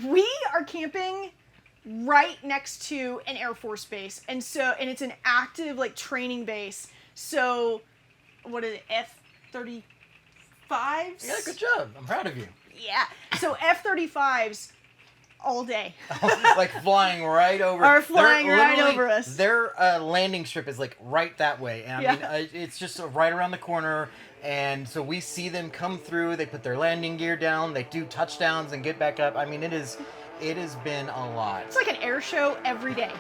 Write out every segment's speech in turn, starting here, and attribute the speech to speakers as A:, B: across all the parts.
A: We are camping right next to an Air Force base, and it's an active like training base. So, what is it, F-35s?
B: Yeah, good job. I'm proud of you.
A: Yeah. So F-35s all day.
B: Like flying right over.
A: Are flying right over us.
B: Their landing strip is like right that way, and I mean it's just right around the corner. And so we see them come through. They put their landing gear down. They do touchdowns and get back up. I mean, it has been a lot.
A: It's like an air show every day.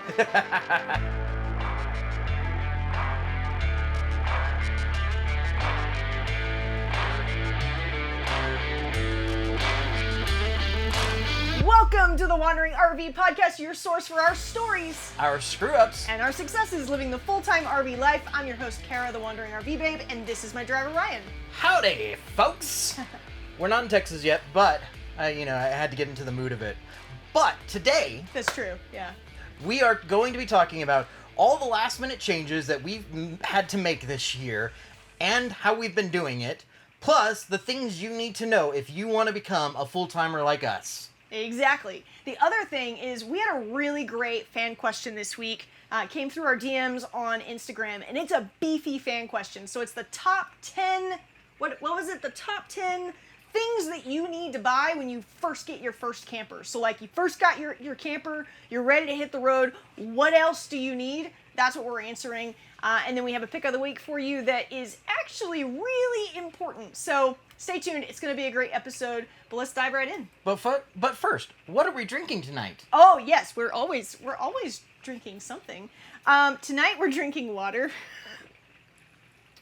A: Welcome to the Wandering RV Podcast, your source for our stories,
B: our screw-ups,
A: and our successes living the full-time RV life. I'm your host, Kara, the Wandering RV Babe, and this is my driver, Ryan.
B: Howdy, folks. We're not in Texas yet, but, I had to get into the mood of it. But today...
A: That's true, yeah.
B: We are going to be talking about all the last-minute changes that we've had to make this year and how we've been doing it, plus the things you need to know if you want to become a full-timer like us.
A: Exactly. The other thing is we had a really great fan question this week. It came through our DMs on Instagram, and it's a beefy fan question. So it's the top 10, what was it? The top 10 things that you need to buy when you first get your first camper. So like you first got your camper, you're ready to hit the road. What else do you need? That's what we're answering. And then we have a pick of the week for you that is actually really important. So stay tuned. It's going to be a great episode, but let's dive right in.
B: But first, what are we drinking tonight?
A: Oh, yes. We're always drinking something. Tonight we're drinking water.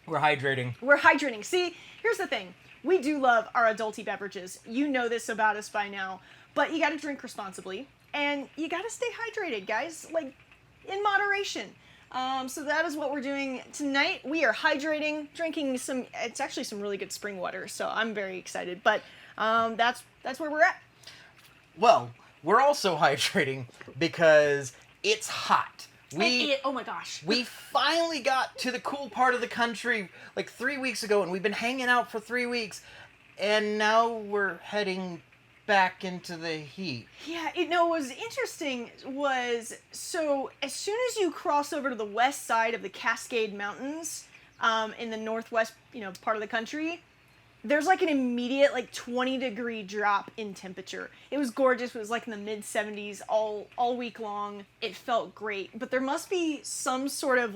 B: We're
A: hydrating. See, here's the thing. We do love our adulty beverages. You know this about us by now, but you got to drink responsibly and you got to stay hydrated, guys, like in moderation. So that is what we're doing tonight. We are hydrating, drinking it's actually some really good spring water, so I'm very excited, but that's where we're at.
B: Well, we're also hydrating because it's hot.
A: Oh my gosh.
B: We finally got to the cool part of the country like 3 weeks ago, and we've been hanging out for 3 weeks, and now we're heading back into the heat.
A: Yeah, what was interesting was, so as soon as you cross over to the west side of the Cascade Mountains, in the northwest, part of the country, there's like an immediate 20-degree drop in temperature. It was gorgeous. It was like in the mid-70s all week long. It felt great. But there must be some sort of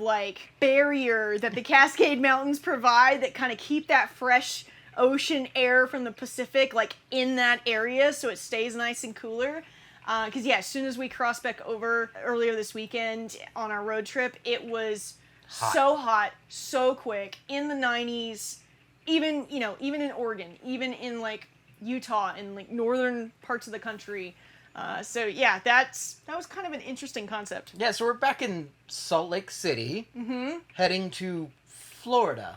A: barrier that the Cascade Mountains provide that kind of keep that fresh ocean air from the Pacific in that area so it stays nice and cooler. Because as soon as we crossed back over earlier this weekend on our road trip, it was so hot, so quick, in the 90s. Even in Oregon, even in Utah and northern parts of the country. That was kind of an interesting concept.
B: Yeah, so we're back in Salt Lake City, heading to Florida.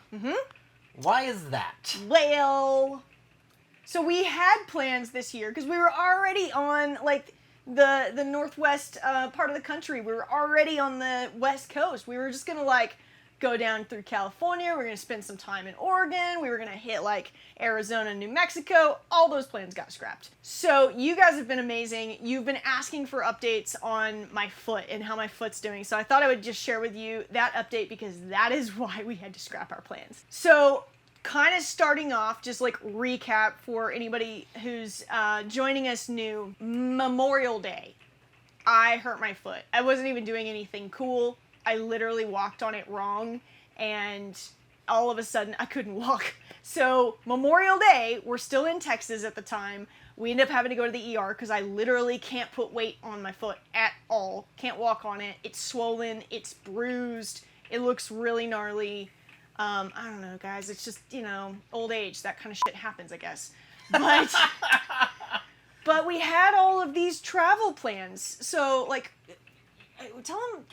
B: Why is that?
A: Well, so we had plans this year because we were already on the northwest part of the country. We were already on the west coast. We were just gonna go down through California. We're going to spend some time in Oregon. We were going to hit Arizona, New Mexico. All those plans got scrapped. So you guys have been amazing. You've been asking for updates on my foot and how my foot's doing. So I thought I would just share with you that update because that is why we had to scrap our plans. So kind of starting off, just recap for anybody who's joining us new. Memorial Day, I hurt my foot. I wasn't even doing anything cool. I literally walked on it wrong, and all of a sudden, I couldn't walk. So, Memorial Day, we're still in Texas at the time. We end up having to go to the ER because I literally can't put weight on my foot at all. Can't walk on it. It's swollen. It's bruised. It looks really gnarly. I don't know, guys. It's just, old age. That kind of shit happens, I guess. But, but we had all of these travel plans. So, tell them,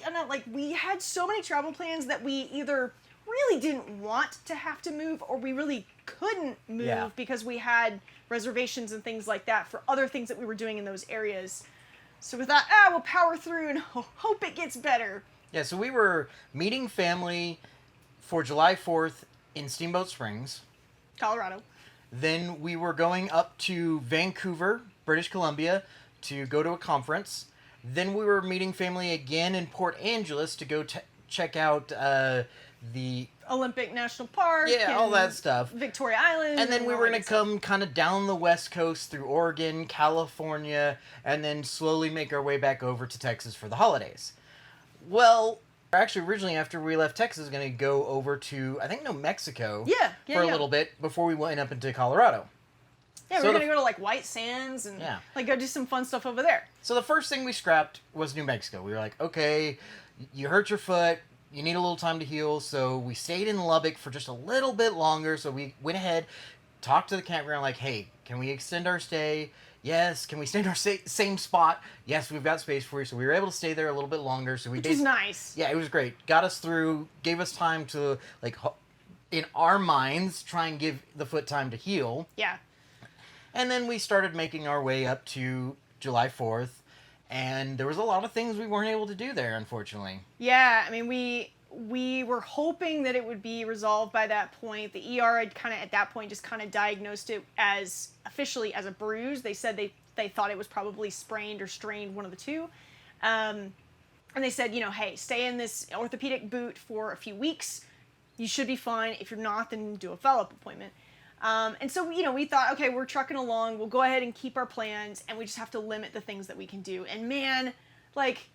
A: we had so many travel plans that we either really didn't want to have to move or we really couldn't move because we had reservations and things like that for other things that we were doing in those areas. So we thought, we'll power through and hope it gets better.
B: Yeah, so we were meeting family for July 4th in Steamboat Springs,
A: Colorado.
B: Then we were going up to Vancouver, British Columbia, to go to a conference. Then we were meeting family again in Port Angeles to go check out the
A: Olympic National Park.
B: Yeah, all that stuff.
A: Victoria Island.
B: And then we were going to come kind of down the West Coast through Oregon, California, and then slowly make our way back over to Texas for the holidays. Well, actually, originally after we left Texas, we were going to go over to, I think, New Mexico for a little bit before we went up into Colorado.
A: Yeah, we were going to go to, like, White Sands and, like, go do some fun stuff over there.
B: So the first thing we scrapped was New Mexico. We were like, okay, you hurt your foot, you need a little time to heal, so we stayed in Lubbock for just a little bit longer, so we went ahead, talked to the campground, like, hey, can we extend our stay? Yes. Can we stay in our same spot? Yes, we've got space for you, so we were able to stay there a little bit longer. So
A: Which was nice.
B: Yeah, it was great. Got us through, gave us time to, like, in our minds, try and give the foot time to heal.
A: Yeah.
B: And then we started making our way up to July 4th, and there was a lot of things we weren't able to do there, unfortunately.
A: Yeah, I mean, we were hoping that it would be resolved by that point. The ER had kind of, at that point, just kind of diagnosed it as, officially, as a bruise. They said they thought it was probably sprained or strained, one of the two. And they said, you know, hey, stay in this orthopedic boot for a few weeks. You should be fine. If you're not, then do a follow-up appointment. And so, you know, we thought, okay, we're trucking along. We'll go ahead and keep our plans, and we just have to limit the things that we can do. And man, like,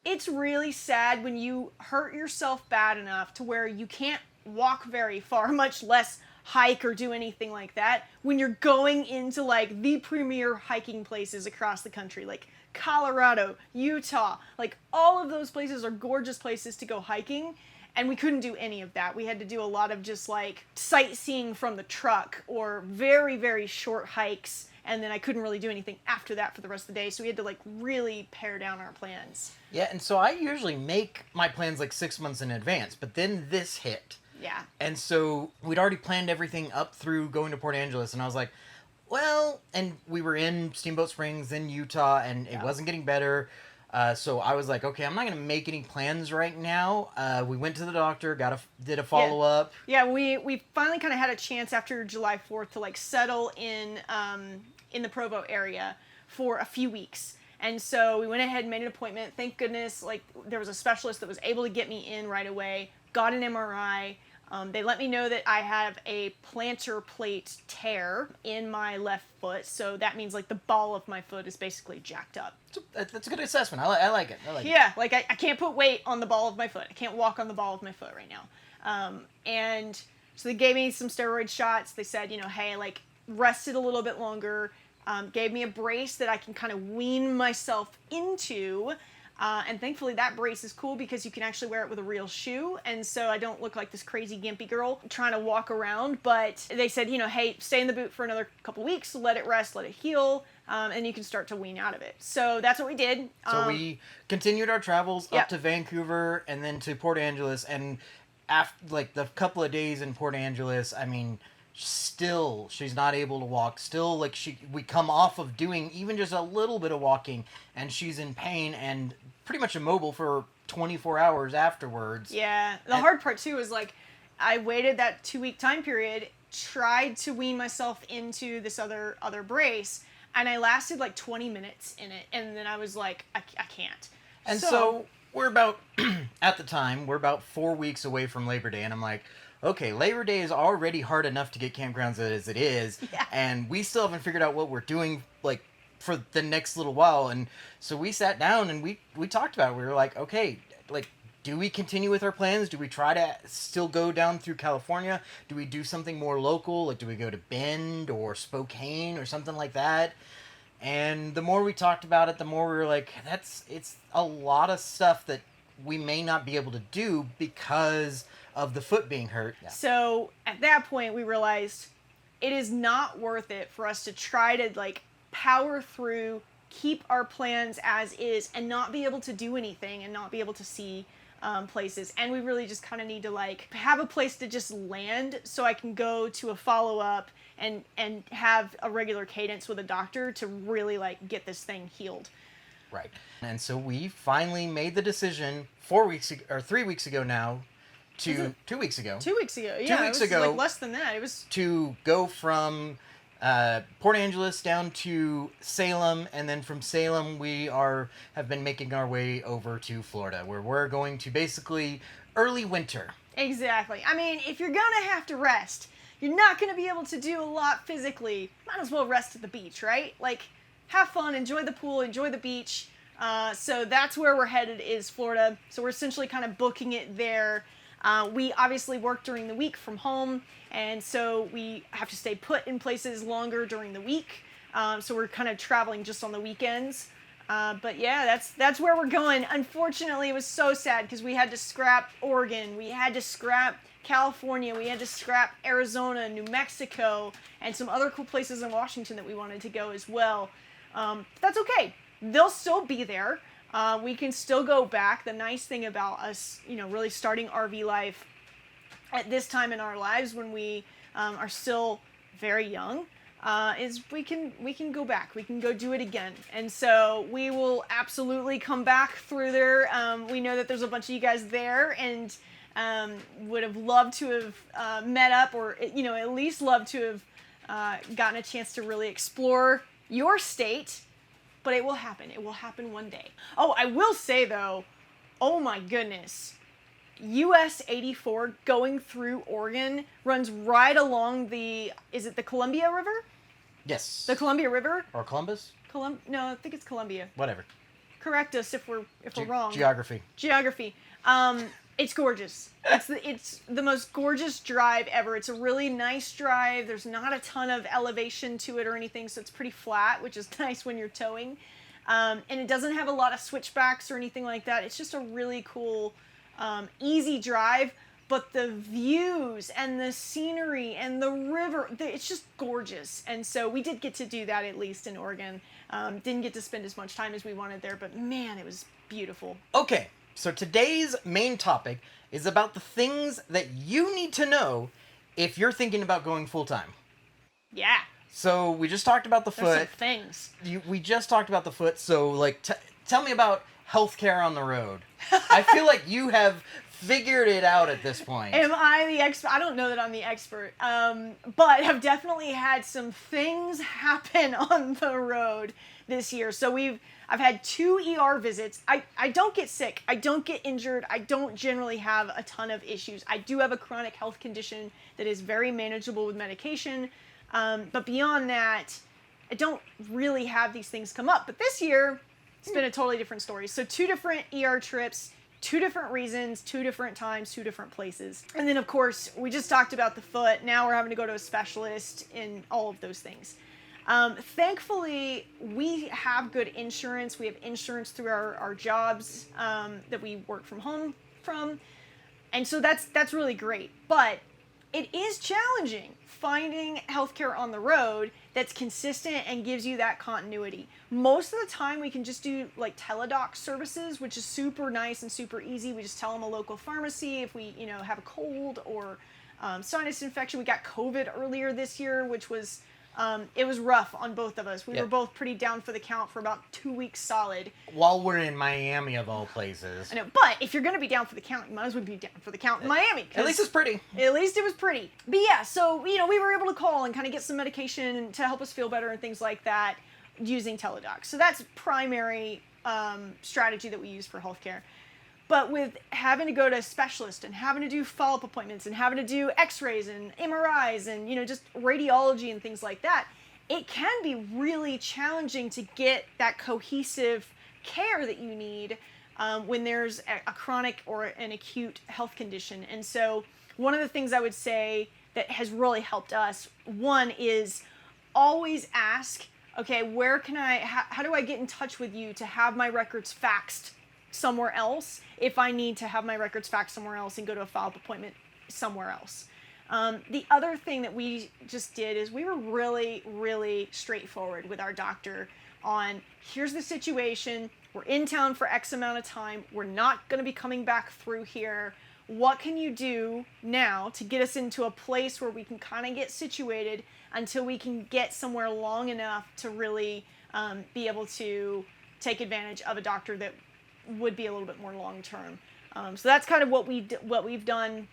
A: it's really sad when you hurt yourself bad enough to where you can't walk very far, much less hike or do anything like that, when you're going into, like, the premier hiking places across the country, like Colorado, Utah, like, all of those places are gorgeous places to go hiking. And we couldn't do any of that. We had to do a lot of just, like, sightseeing from the truck or very, very short hikes. And then I couldn't really do anything after that for the rest of the day. So we had to, like, really pare down our plans.
B: Yeah, and so I usually make my plans, like, 6 months in advance. But then this hit.
A: Yeah.
B: And so we'd already planned everything up through going to Port Angeles. And I was like, well, and we were in Steamboat Springs in Utah, and it wasn't getting better. So I was like, okay, I'm not going to make any plans right now. We went to the doctor, did a follow-up.
A: Yeah, we finally kind of had a chance after July 4th to, like, settle in the Provo area for a few weeks. And so we went ahead and made an appointment. Thank goodness, like, there was a specialist that was able to get me in right away, got an MRI. They let me know that I have a plantar plate tear in my left foot, so that means, like, the ball of my foot is basically jacked up.
B: That's a good assessment. I like it.
A: Yeah, like, I can't put weight on the ball of my foot. I can't walk on the ball of my foot right now. And so they gave me some steroid shots. They said, you know, hey, like, rest it a little bit longer. Gave me a brace that I can kind of wean myself into. And thankfully that brace is cool because you can actually wear it with a real shoe. And so I don't look like this crazy gimpy girl trying to walk around. But they said, you know, hey, stay in the boot for another couple weeks, let it rest, let it heal, and you can start to wean out of it. So that's what we did.
B: So we continued our travels up to Vancouver and then to Port Angeles. And after, like, the couple of days in Port Angeles, I mean, still she's not able to walk. Still, like, we come off of doing even just a little bit of walking, and she's in pain and pretty much immobile for 24 hours afterwards.
A: Yeah. The hard part too is, like, I waited that 2-week time period, tried to wean myself into this other brace, and I lasted like 20 minutes in it, and then I was like, I can't.
B: And so we're about at the time we're about 4 weeks away from Labor Day, and I'm like, okay, Labor Day is already hard enough to get campgrounds as it is, and we still haven't figured out what we're doing, like, for the next little while. And so we sat down and we talked about it. We were like, okay, like, do we continue with our plans? Do we try to still go down through California? Do we do something more local? Like, do we go to Bend or Spokane or something like that? And the more we talked about it, the more we were like, it's a lot of stuff that we may not be able to do because of the foot being hurt. Yeah.
A: So at that point we realized it is not worth it for us to try to, like, power through, keep our plans as is, and not be able to do anything and not be able to see places. And we really just kind of need to, like, have a place to just land so I can go to a follow-up and have a regular cadence with a doctor to really, like, get this thing healed.
B: Right. And so we finally made the decision 3 weeks ago now, 2 weeks ago.
A: 2 weeks ago, yeah.
B: 2 weeks
A: it was
B: ago,
A: like less than that. It was
B: to go from Port Angeles down to Salem, and then from Salem have been making our way over to Florida, where we're going to basically early winter.
A: Exactly. I mean, if you're gonna have to rest, you're not gonna be able to do a lot physically. Might as well rest at the beach, right? Like, have fun, enjoy the pool, enjoy the beach. So that's where we're headed, is Florida. So we're essentially kind of booking it there. We obviously work during the week from home, and so we have to stay put in places longer during the week. So we're kind of traveling just on the weekends. But yeah, that's where we're going. Unfortunately, it was so sad because we had to scrap Oregon, we had to scrap California, we had to scrap Arizona, New Mexico, and some other cool places in Washington that we wanted to go as well. That's okay. They'll still be there. We can still go back. The nice thing about us, really starting RV life at this time in our lives when we are still very young, is we can go back. We can go do it again. And so we will absolutely come back through there. We know that there's a bunch of you guys there, and would have loved to have met up, or at least loved to have gotten a chance to really explore your state. But it will happen. It will happen one day. Oh, I will say though, oh my goodness, US 84 going through Oregon runs right along is it the Columbia River?
B: Yes.
A: The Columbia River?
B: Or Columbus?
A: No, I think it's Columbia.
B: Whatever.
A: Correct us if we're wrong.
B: Geography.
A: It's gorgeous. It's the most gorgeous drive ever. It's a really nice drive. There's not a ton of elevation to it or anything, so it's pretty flat, which is nice when you're towing. And it doesn't have a lot of switchbacks or anything like that. It's just a really cool, easy drive. But the views and the scenery and the river, it's just gorgeous. And so we did get to do that, at least in Oregon. Didn't get to spend as much time as we wanted there, but man, it was beautiful.
B: Okay. So today's main topic is about the things that you need to know if you're thinking about going full-time.
A: Yeah.
B: So we just talked about the foot.
A: There's some things.
B: We just talked about the foot, so tell me about healthcare on the road. I feel like you have figured it out at this point.
A: Am I the expert? I don't know that I'm the expert, but have definitely had some things happen on the road this year. So I've had 2 ER visits. I don't get sick. I don't get injured. I don't generally have a ton of issues. I do have a chronic health condition that is very manageable with medication. But beyond that, I don't really have these things come up. But this year, it's been a totally different story. So 2 different ER trips, 2 different reasons, 2 different times, 2 different places. And then, of course, we just talked about the foot. Now we're having to go to a specialist in all of those things. Thankfully, we have good insurance. We have insurance through our jobs that we work from home from. And so that's really great. But it is challenging finding healthcare on the road that's consistent and gives you that continuity. Most of the time we can just do like teledoc services, which is super nice and super easy. We just tell them a local pharmacy if we, have a cold or sinus infection. We got COVID earlier this year, which was, it was rough on both of us. We were both pretty down for the count for about 2 weeks solid.
B: While we're in Miami, of all places.
A: I know, but if you're going to be down for the count, you might as well be down for the count in Miami.
B: At least it's pretty.
A: At least it was pretty. But yeah, so, we were able to call and kind of get some medication to help us feel better and things like that using teledoc. So that's primary strategy that we use for healthcare. But with having to go to a specialist and having to do follow-up appointments and having to do x-rays and MRIs and, just radiology and things like that, it can be really challenging to get that cohesive care that you need when there's a chronic or an acute health condition. And so one of the things I would say that has really helped us, one is always ask, okay, how do I get in touch with you to have my records faxed somewhere else if I need to have my records faxed somewhere else and go to a follow-up appointment somewhere else. The other thing that we just did is we were really, really straightforward with our doctor on, here's the situation, we're in town for X amount of time, we're not going to be coming back through here. What can you do now to get us into a place where we can kind of get situated until we can get somewhere long enough to really be able to take advantage of a doctor that would be a little bit more long term. So that's kind of what we've done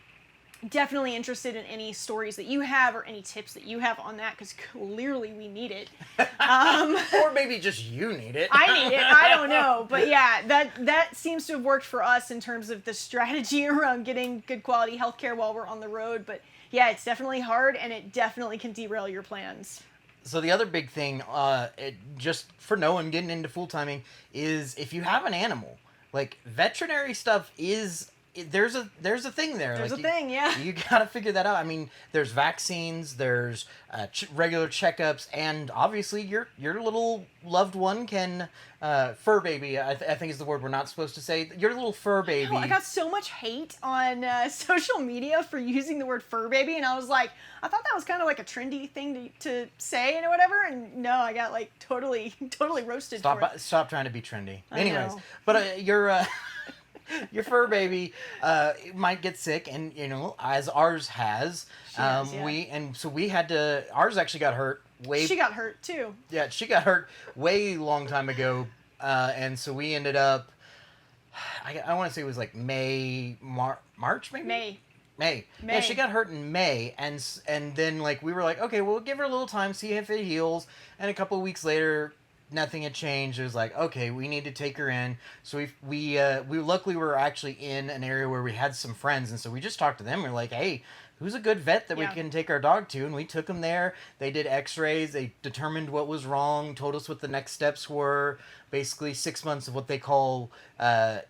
A: definitely interested in any stories that you have or any tips that you have on that, because clearly we need it.
B: Or maybe just you need it.
A: I need it. I don't know. But yeah, that seems to have worked for us in terms of the strategy around getting good quality healthcare while we're on the road. But yeah, it's definitely hard, and it definitely can derail your plans.
B: So the other big thing, just for no one getting into full timing, is if you have an animal, like veterinary stuff is there's a thing there.
A: There's
B: like
A: a thing, yeah.
B: You gotta figure that out. I mean, there's vaccines, there's regular checkups, and obviously your little loved one can fur baby. I think is the word we're not supposed to say. Your little fur baby.
A: I got so much hate on social media for using the word fur baby, and I was like, I thought that was kind of like a trendy thing to say and whatever, and no, I got like totally roasted for it.
B: Stop trying to be trendy.
A: I
B: Anyways,
A: know.
B: but your fur baby might get sick, and as ours has,
A: has, yeah.
B: we had to. Ours actually got hurt
A: She got hurt too.
B: Yeah, she got hurt way long time ago, and so we ended up. I want to say it was like March maybe. May. Yeah, she got hurt in May, and then like we were like, okay, we'll give her a little time, see if it heals, and a couple of weeks later. Nothing had changed. It was like, okay, we need to take her in. So we luckily were actually in an area where we had some friends, and so we just talked to them. We're like, hey, who's a good vet that we can take our dog to? And we took them there. They did X-rays. They determined what was wrong. Told us what the next steps were. Basically, 6 months of what they call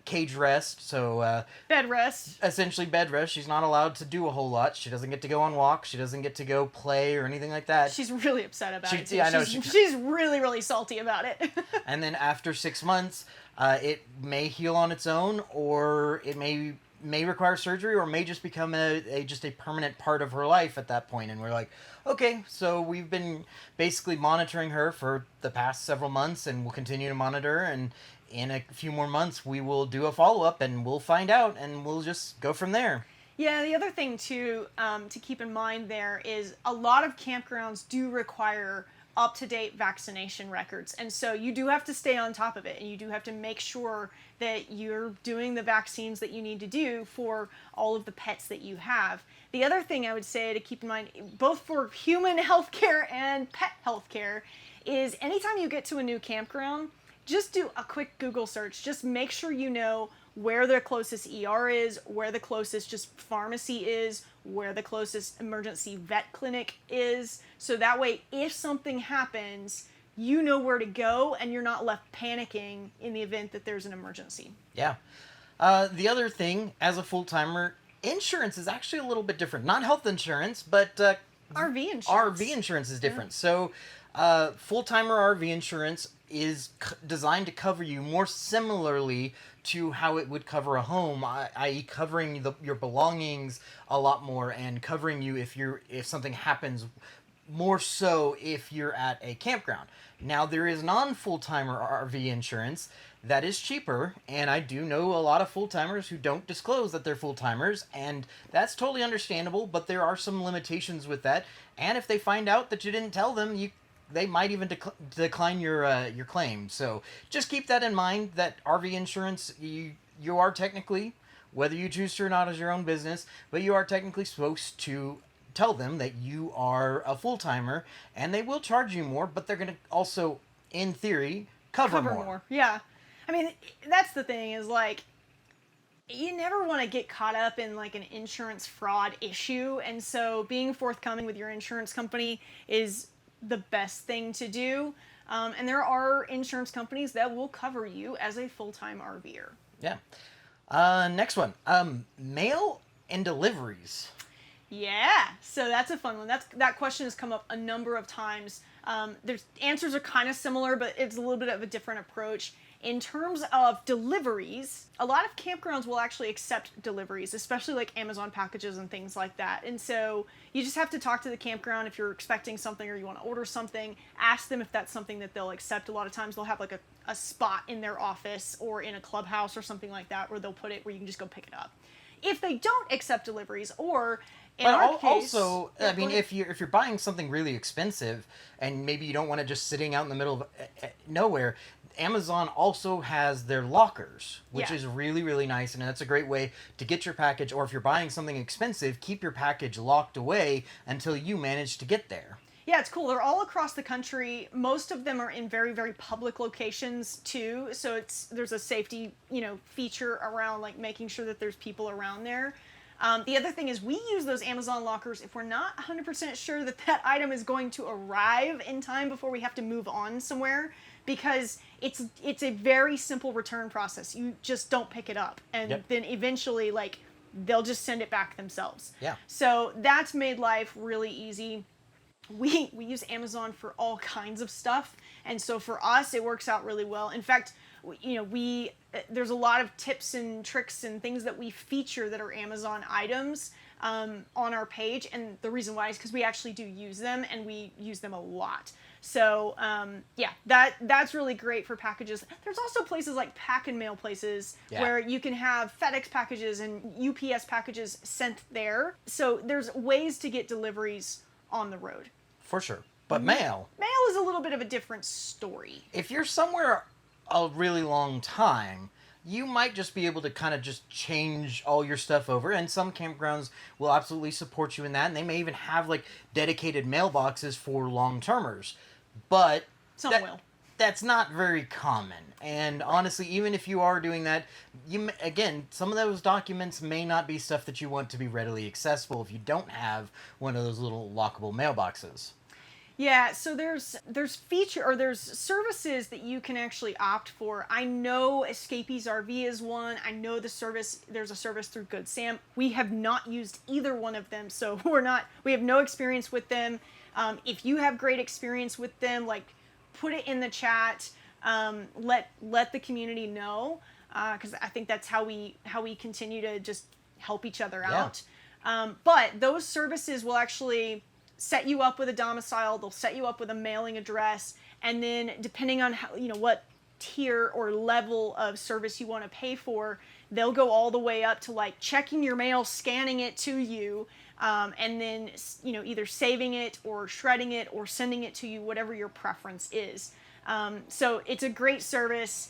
B: cage rest. So
A: bed rest.
B: Essentially, bed rest. She's not allowed to do a whole lot. She doesn't get to go on walks. She doesn't get to go play or anything like that.
A: She's really upset about it.
B: Yeah, I know.
A: She's really, really salty about it.
B: And then after 6 months, it may heal on its own, or it may require surgery, or may just become just a permanent part of her life at that point. And we're like, okay, so we've been basically monitoring her for the past several months, and we'll continue to monitor, and in a few more months we will do a follow-up, and we'll find out, and we'll just go from there.
A: Yeah, the other thing too to keep in mind there is a lot of campgrounds do require up-to-date vaccination records, and so you do have to stay on top of it, and you do have to make sure that you're doing the vaccines that you need to do for all of the pets that you have. The other thing I would say to keep in mind, both for human healthcare and pet healthcare, is anytime you get to a new campground, just do a quick Google search. Just make sure you know where the closest ER is, where the closest just pharmacy is, where the closest emergency vet clinic is. So that way, if something happens, you know where to go and you're not left panicking in the event that there's an emergency.
B: Yeah. The other thing, as a full-timer, insurance is actually a little bit different. Not health insurance, but
A: RV insurance.
B: RV insurance is different. Yeah. So full-timer RV insurance is designed to cover you more similarly to how it would cover a home, i.e. covering your belongings a lot more, and covering you if something happens, more so if you're at a campground. Now, there is non-full-timer RV insurance that is cheaper, and I do know a lot of full-timers who don't disclose that they're full-timers, and that's totally understandable, but there are some limitations with that, and if they find out that you didn't tell them, they might even decline your claim. So just keep that in mind, that RV insurance, you are technically, whether you choose to or not is your own business, but you are technically supposed to tell them that you are a full-timer, and they will charge you more, but they're going to also, in theory, cover more.
A: Yeah. I mean, that's the thing, is like, you never want to get caught up in like an insurance fraud issue, and so being forthcoming with your insurance company is the best thing to do. And there are insurance companies that will cover you as a full-time RVer.
B: Yeah. Next one. Mail and deliveries.
A: Yeah, so that's a fun one. That question has come up a number of times. There's answers are kind of similar, but it's a little bit of a different approach. In terms of deliveries, a lot of campgrounds will actually accept deliveries, especially like Amazon packages and things like that. And so you just have to talk to the campground if you're expecting something or you want to order something. Ask them if that's something that they'll accept. A lot of times they'll have like a spot in their office or in a clubhouse or something like that where they'll put it where you can just go pick it up. If they don't accept deliveries, or
B: also, I mean, if you're buying something really expensive and maybe you don't want it just sitting out in the middle of nowhere, Amazon also has their lockers, which
A: Yeah.
B: is really, really nice. And that's a great way to get your package, or if you're buying something expensive, keep your package locked away until you manage to get there.
A: Yeah, it's cool. They're all across the country. Most of them are in very, very public locations too. So there's a safety, feature around like making sure that there's people around there. The other thing is we use those Amazon lockers if we're not 100% sure that that item is going to arrive in time before we have to move on somewhere, because it's a very simple return process. You just don't pick it up, and
B: Yep.
A: then eventually like they'll just send it back themselves.
B: Yeah.
A: So that's made life really easy. We use Amazon for all kinds of stuff, and so for us it works out really well. In fact, we there's a lot of tips and tricks and things that we feature that are Amazon items on our page, and the reason why is because we actually do use them, and we use them a lot. So yeah, that's really great for packages. There's also places like pack and mail places where you can have FedEx packages and UPS packages sent there. So there's ways to get deliveries on the road.
B: For sure. But mail
A: Is a little bit of a different story.
B: if you're somewhere a really long time, you might just be able to kind of just change all your stuff over. And some campgrounds will absolutely support you in that. And they may even have like dedicated mailboxes for long-termers. But
A: Some will.
B: That's not very common. And honestly, even if you are doing that, again, some of those documents may not be stuff that you want to be readily accessible if you don't have one of those little lockable mailboxes.
A: Yeah, so there's services that you can actually opt for. I know Escapees RV is one. I know there's a service through Good Sam. We have not used either one of them, so we have no experience with them. If you have great experience with them, like put it in the chat. Let the community know, because I think that's how we continue to just help each other out. But those services will actually set you up with a domicile. They'll set you up with a mailing address, and then depending on how what tier or level of service you want to pay for, they'll go all the way up to like checking your mail, scanning it to you, and then either saving it or shredding it or sending it to you, whatever your preference is. So it's a great service.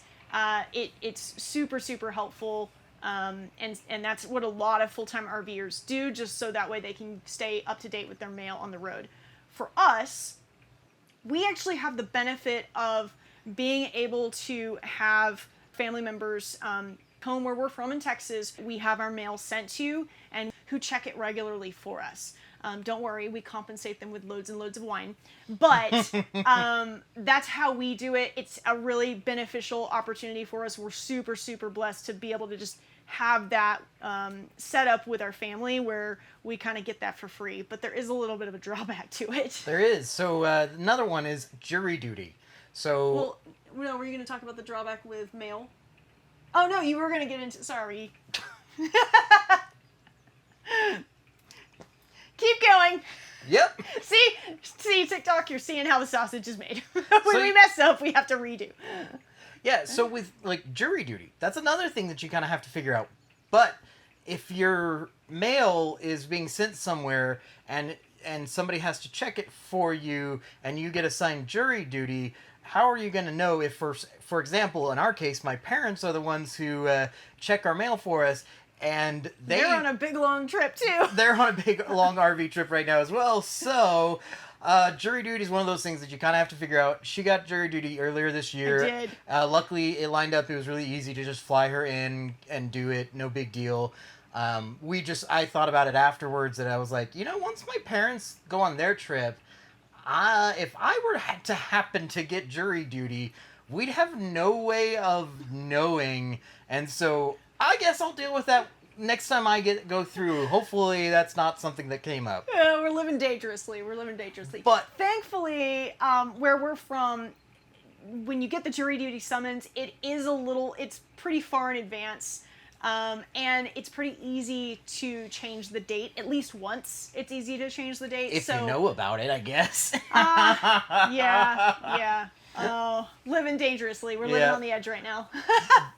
A: It's super, super helpful. And that's what a lot of full-time RVers do, just so that way they can stay up to date with their mail on the road. For us, we actually have the benefit of being able to have family members home where we're from in Texas. We have our mail sent to, and who check it regularly for us. Don't worry, we compensate them with loads and loads of wine. But that's how we do it. It's a really beneficial opportunity for us. We're super, super blessed to be able to just have that set up with our family where we kind of get that for free. But there is a little bit of a drawback to it.
B: There is. So another one is jury duty. So
A: Well, no, were you going to talk about the drawback with mail? Oh, no, you were going to get into... Sorry. Keep going.
B: Yep.
A: See, TikTok, you're seeing how the sausage is made. When we mess up, we have to redo.
B: Yeah, so with like jury duty, that's another thing that you kind of have to figure out. But if your mail is being sent somewhere and somebody has to check it for you and you get assigned jury duty, how are you going to know if, for example, in our case, my parents are the ones who check our mail for us, and they're
A: on a big long trip too.
B: They're on a big long RV trip right now as well. So jury duty is one of those things that you kind of have to figure out. She got jury duty earlier this year.
A: I did.
B: Luckily, it lined up. It was really easy to just fly her in and do it. No big deal. I thought about it afterwards, and I was like, once my parents go on their trip, if I were to happen to get jury duty, we'd have no way of knowing. And so I guess I'll deal with that next time I go through. Hopefully that's not something that came up.
A: Yeah, we're living dangerously. But thankfully, where we're from, when you get the jury duty summons, it's pretty far in advance. And it's pretty easy to change the date. At least once it's easy to change the date.
B: If you know about it, I guess.
A: Yeah. Oh, living dangerously. We're living on the edge right now.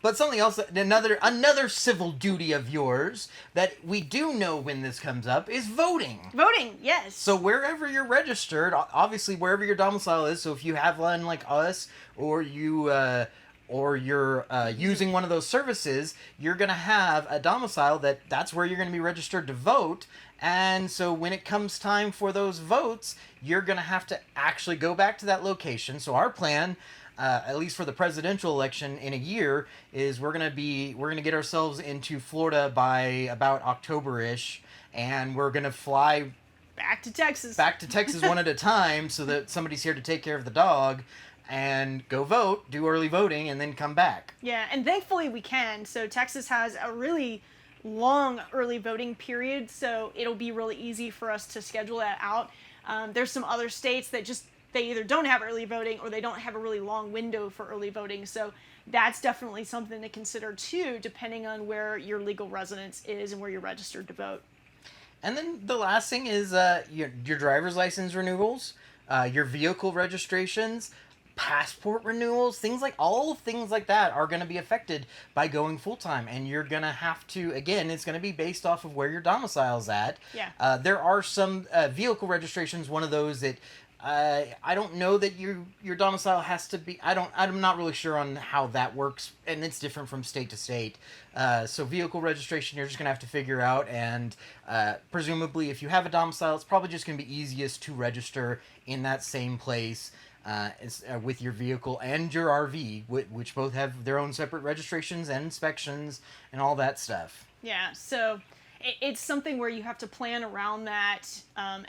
B: But something else, another civil duty of yours that we do know when this comes up is voting.
A: Voting, yes.
B: So wherever you're registered, obviously wherever your domicile is. So if you have one like us, or you're using one of those services, you're gonna have a domicile that's where you're gonna be registered to vote. And so when it comes time for those votes, you're gonna have to actually go back to that location. So our plan, at least for the presidential election in a year, is we're gonna get ourselves into Florida by about October-ish, and we're gonna fly
A: back to Texas
B: one at a time, so that somebody's here to take care of the dog, and go vote, do early voting, and then come back.
A: Yeah, and thankfully we can. So Texas has a really long early voting period, so it'll be really easy for us to schedule that out. There's some other states that they either don't have early voting or they don't have a really long window for early voting. So that's definitely something to consider too, depending on where your legal residence is and where you're registered to vote.
B: And then the last thing is your driver's license renewals, your vehicle registrations, passport renewals, things like that are going to be affected by going full-time, and you're going to have to, again, it's going to be based off of where your domicile's at.
A: Yeah.
B: There are some vehicle registrations, one of those that I don't know that your domicile has to be. I'm not really sure on how that works, and it's different from state to state. So vehicle registration, you're just gonna have to figure out, and presumably, if you have a domicile, it's probably just gonna be easiest to register in that same place with your vehicle and your RV, which both have their own separate registrations and inspections and all that stuff.
A: Yeah. So it's something where you have to plan around that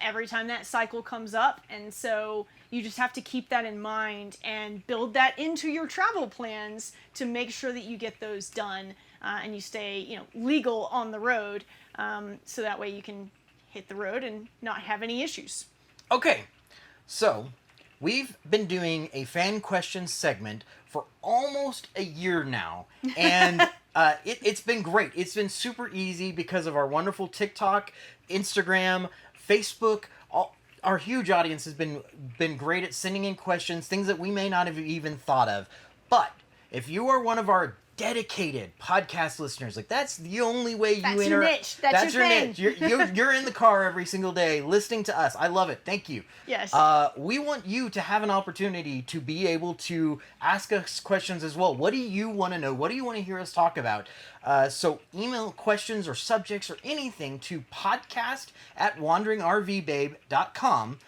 A: every time that cycle comes up, and so you just have to keep that in mind and build that into your travel plans to make sure that you get those done and you stay legal on the road, so that way you can hit the road and not have any issues.
B: Okay, so we've been doing a fan question segment for almost a year now, and it's been great. It's been super easy because of our wonderful TikTok, Instagram, Facebook. Our huge audience has been great at sending in questions, things that we may not have even thought of. But if you are one of our dedicated podcast listeners, like, that's the only way you
A: That's your niche. That's your thing.
B: niche. You're in the car every single day listening to us. I love it. Thank you.
A: Yes.
B: We want you to have an opportunity to be able to ask us questions as well. What do you want to know? What do you want to hear us talk about? So email questions or subjects or anything to podcast@wanderingrvbabe.com,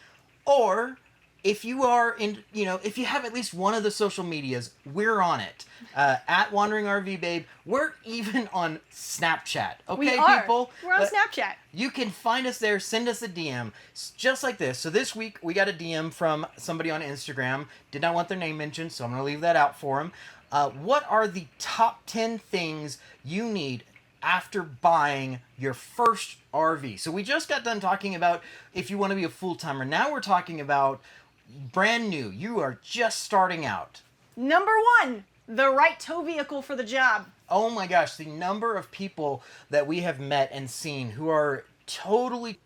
B: or if you are if you have at least one of the social medias, we're on it. At Wandering RV Babe. We're even on Snapchat. Okay,
A: we are.
B: people?
A: We're on Snapchat.
B: You can find us there. Send us a DM. Just like this. So this week, we got a DM from somebody on Instagram. Did not want their name mentioned, so I'm going to leave that out for them. What are the top 10 things you need after buying your first RV? So we just got done talking about if you want to be a full-timer. Now we're talking about brand new. You are just starting out.
A: Number 1, the right tow vehicle for the job.
B: Oh my gosh, the number of people that we have met and seen who are totally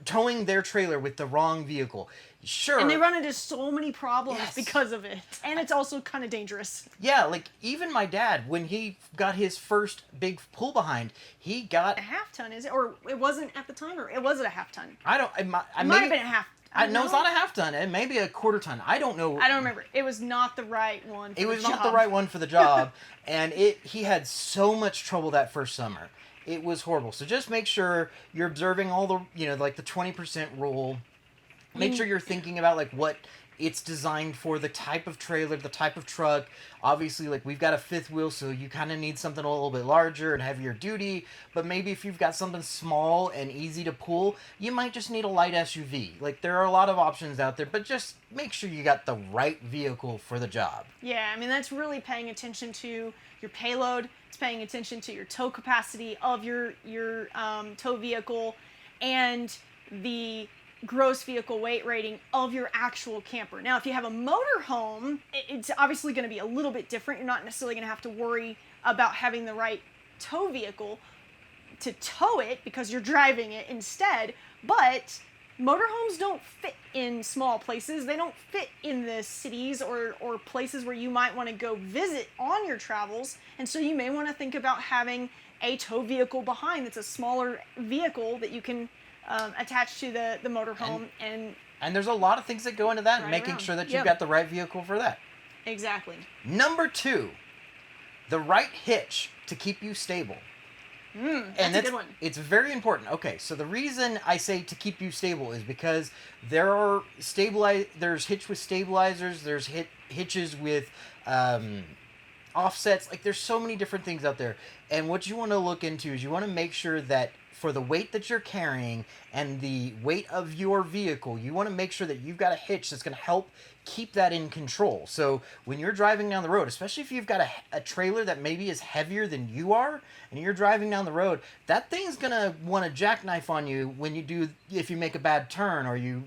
B: towing their trailer with the wrong vehicle. Sure.
A: And they run into so many problems
B: Yes.
A: because of it. And it's also kind of dangerous.
B: Yeah, like even my dad, when he got his first big pull behind, he got
A: A half ton, is it? Or it wasn't at the time, or was it a half ton?
B: I don't.
A: It might have been a half.
B: No, it's not a half ton. It may be a quarter ton. I don't know.
A: I don't remember. It was not the right one for
B: It
A: the
B: was
A: job.
B: not the right one for the job, and he had so much trouble that first summer. It was horrible. So just make sure you're observing all the, like the 20% rule. Make sure you're thinking about like what it's designed for, the type of trailer, the type of truck. Obviously, like, we've got a fifth wheel, so you kind of need something a little bit larger and heavier duty. But maybe if you've got something small and easy to pull, you might just need a light SUV. Like, there are a lot of options out there, but just make sure you got the right vehicle for the job.
A: Yeah, I mean, that's really paying attention to your payload. It's paying attention to your tow capacity of your tow vehicle and the gross vehicle weight rating of your actual camper. Now, if you have a motorhome, it's obviously going to be a little bit different. You're not necessarily going to have to worry about having the right tow vehicle to tow it because you're driving it instead. But motorhomes don't fit in small places. They don't fit in the cities or places where you might want to go visit on your travels. And so you may want to think about having a tow vehicle behind that's a smaller vehicle that you can attach to the motorhome
B: and there's a lot of things that go into that, and making sure that you've got the right vehicle for that.
A: Exactly.
B: Number 2, the right hitch to keep you stable.
A: That's a good one.
B: It's very important. Okay, so the reason I say to keep you stable is because there's hitch with stabilizers, there's hitches with offsets. Like, there's so many different things out there. And what you want to look into is you want to make sure that for the weight that you're carrying and the weight of your vehicle, you want to make sure that you've got a hitch that's going to help keep that in control. So when you're driving down the road, especially if you've got a trailer that maybe is heavier than you are, and you're driving down the road, that thing's going to want to jackknife on you if you make a bad turn, or you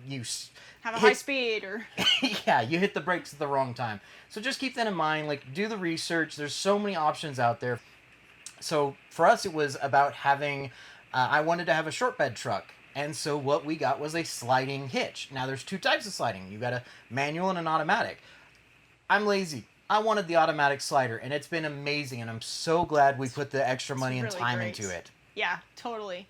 A: have a high speed, or
B: yeah, you hit the brakes at the wrong time. So just keep that in mind. Like, do the research. There's so many options out there. So for us, it was about having I wanted to have a short bed truck. And so what we got was a sliding hitch. Now, there's 2 types of sliding. You got a manual and an automatic. I'm lazy. I wanted the automatic slider, and it's been amazing. And I'm so glad we put the extra money and time into it.
A: Yeah, totally.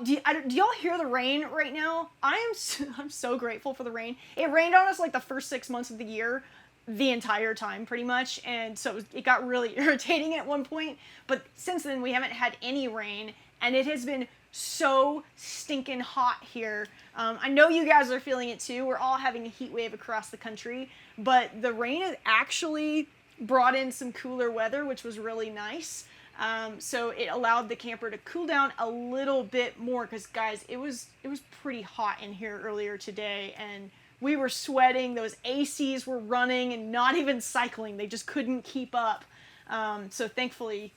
A: Do y'all hear the rain right now? I'm so grateful for the rain. It rained on us like the first 6 months of the year, the entire time pretty much, and so it got really irritating at one point. But since then, we haven't had any rain, and it has been so stinking hot here. I know you guys are feeling it too. We're all having a heat wave across the country, but the rain has actually brought in some cooler weather, which was really nice. So it allowed the camper to cool down a little bit more, because guys, it was pretty hot in here earlier today, and we were sweating. Those ACs were running and not even cycling. They just couldn't keep up. So thankfully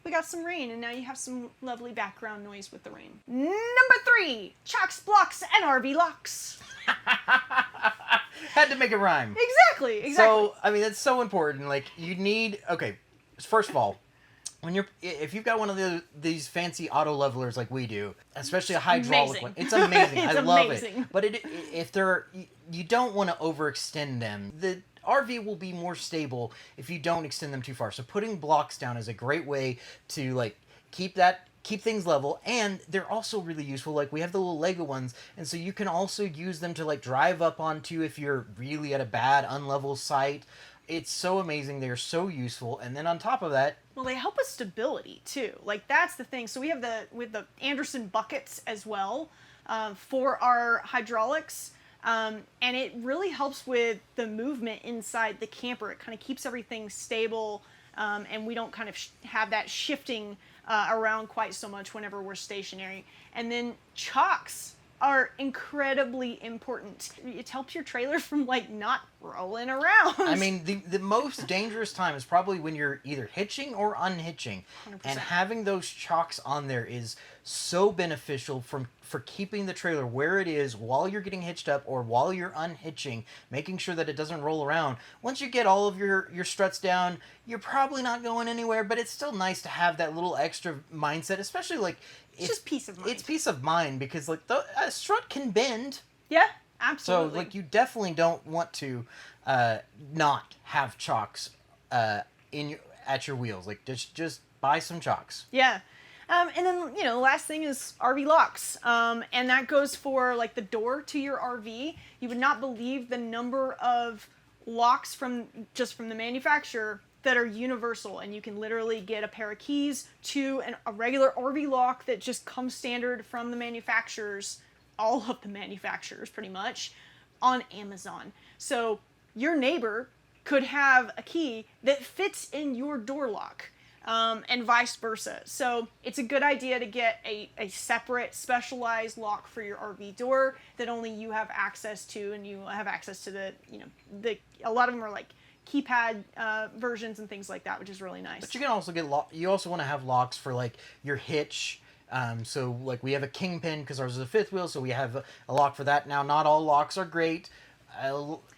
A: we got some rain, and now you have some lovely background noise with the rain. Number 3, chocks, blocks, and RV locks.
B: Had to make it rhyme.
A: Exactly.
B: So, I mean, that's so important. Like, you need, first of all, if you've got one of these fancy auto levelers like we do, especially a hydraulic one, it's amazing. I love it. But you don't want to overextend them. The RV will be more stable if you don't extend them too far. So putting blocks down is a great way to like keep things level, and they're also really useful. Like, we have the little Lego ones, and so you can also use them to like drive up onto if you're really at a bad unlevel site. It's so amazing. They're so useful. And then on top of that,
A: well, they help with stability too. Like, that's the thing. So we have the Anderson buckets as well for our hydraulics. And it really helps with the movement inside the camper. It kind of keeps everything stable, and we don't kind of have that shifting around quite so much whenever we're stationary. And then chocks are incredibly important. It helps your trailer from like not rolling around.
B: I mean, the most dangerous time is probably when you're either hitching or unhitching.
A: 100%.
B: And having those chocks on there is so beneficial for keeping the trailer where it is while you're getting hitched up or while you're unhitching, making sure that it doesn't roll around. Once you get all of your struts down, you're probably not going anywhere, but it's still nice to have that little extra mindset, especially like
A: it's just peace of mind.
B: It's peace of mind, because like a strut can bend.
A: Yeah, absolutely.
B: So like, you definitely don't want to not have chocks at your wheels. Like, just buy some chocks.
A: Yeah. And then, the last thing is RV locks. And that goes for like the door to your RV. You would not believe the number of locks from the manufacturer that are universal, and you can literally get a pair of keys to a regular RV lock that just comes standard from the manufacturers, all of the manufacturers pretty much, on Amazon. So your neighbor could have a key that fits in your door lock, and vice versa. So it's a good idea to get a separate specialized lock for your RV door that only you have access to, and you have access to a lot of them are like keypad versions and things like that, which is really nice.
B: But you can also you also want to have locks for like your hitch. So like, we have a kingpin because ours is a fifth wheel, so we have a lock for that. Now, not all locks are great.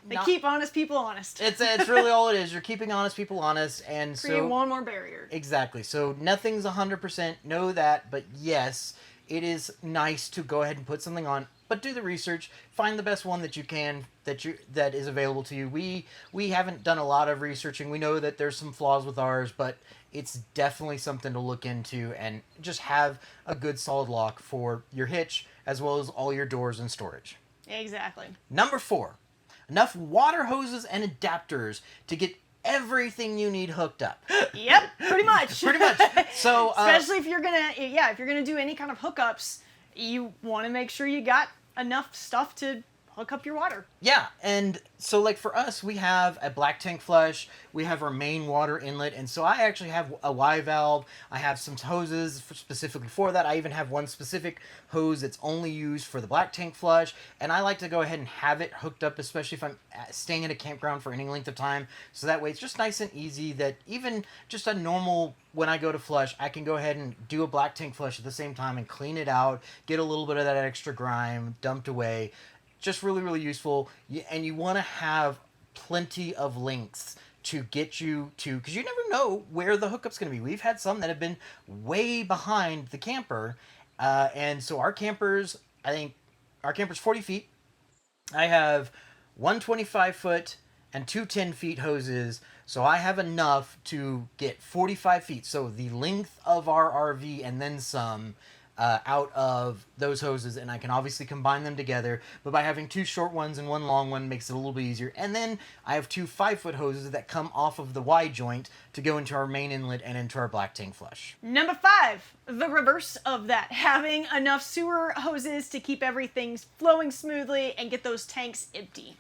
A: They keep honest people honest.
B: It's really all it is. You're keeping honest people honest, and
A: create one more barrier.
B: Exactly. So nothing's 100%. Know that, but yes, it is nice to go ahead and put something on. but do the research, find the best one that you can, that is available to you. We haven't done a lot of researching. We know that there's some flaws with ours, but it's definitely something to look into, and just have a good solid lock for your hitch as well as all your doors and storage.
A: Exactly.
B: Number 4, enough water hoses and adapters to get everything you need hooked up.
A: Yep, pretty much.
B: Pretty much. So,
A: especially if you're gonna do any kind of hookups, you want to make sure you got enough stuff to hook up your water.
B: Yeah, and so like for us, we have a black tank flush, we have our main water inlet, and so I actually have a Y valve. I have some hoses specifically for that. I even have one specific hose that's only used for the black tank flush, and I like to go ahead and have it hooked up, especially if I'm staying at a campground for any length of time, so that way it's just nice and easy that even just a normal, when I go to flush, I can go ahead and do a black tank flush at the same time and clean it out, get a little bit of that extra grime dumped away. Just really, really useful. And you want to have plenty of links to get you to, because you never know where the hookup's going to be. We've had some that have been way behind the camper. And so our camper's 40 feet. I have one 25-foot and two 10-feet hoses. So I have enough to get 45 feet. So the length of our RV and then some out of those hoses, and I can obviously combine them together, but by having two short ones and one long one makes it a little bit easier. And then I have two 5-foot hoses that come off of the Y joint to go into our main inlet and into our black tank flush.
A: Number 5, the reverse of that, having enough sewer hoses to keep everything flowing smoothly and get those tanks empty.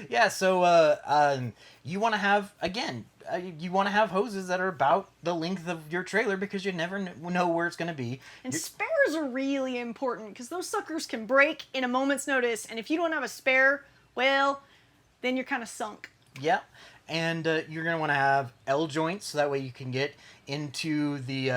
B: Yeah, so you want to have, again, you want to have hoses that are about the length of your trailer, because you never know where it's going to be.
A: And spares are really important, because those suckers can break in a moment's notice, and if you don't have a spare, well, then you're kind of sunk.
B: Yeah, and you're going to want to have L joints, so that way you can get into the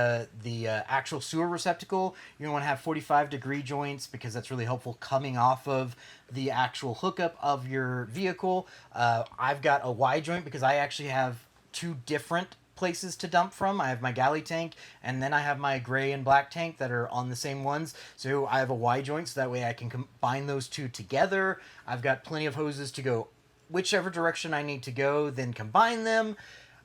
B: actual sewer receptacle. You're going to want to have 45-degree joints, because that's really helpful coming off of the actual hookup of your vehicle. I've got a Y joint because I actually have two different places to dump from. I have my galley tank, and then I have my gray and black tank that are on the same ones. So I have a Y joint, so that way I can combine those two together. I've got plenty of hoses to go whichever direction I need to go, then combine them.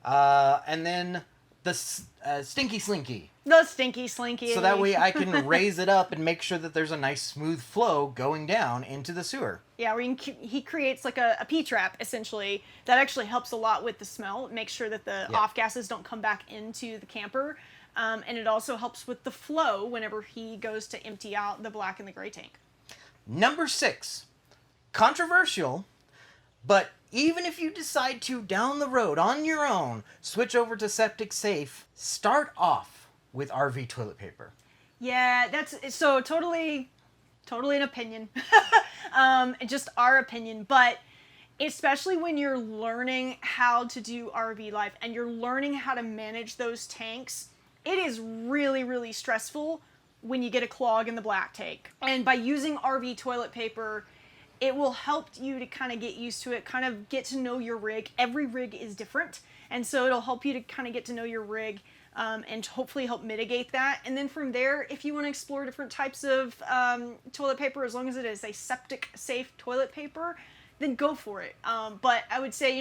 B: And then the stinky slinky.
A: The stinky slinky.
B: So that way I can raise it up and make sure that there's a nice smooth flow going down into the sewer.
A: Yeah, where he creates like a P-trap, essentially, that actually helps a lot with the smell. It makes sure that the off gases don't come back into the camper. And it also helps with the flow whenever he goes to empty out the black and the gray tank.
B: Number 6, controversial, but even if you decide to, down the road, on your own, switch over to septic safe, start off with RV toilet paper.
A: Yeah, that's so totally an opinion. Just our opinion, but especially when you're learning how to do RV life and you're learning how to manage those tanks, it is really, really stressful when you get a clog in the black tank. And by using RV toilet paper, it will help you to kind of get used to it, kind of get to know your rig. Every rig is different, and so it'll help you to kind of get to know your rig, and hopefully help mitigate that. And then from there, if you want to explore different types of toilet paper, as long as it is a septic safe toilet paper, then go for it. But I would say,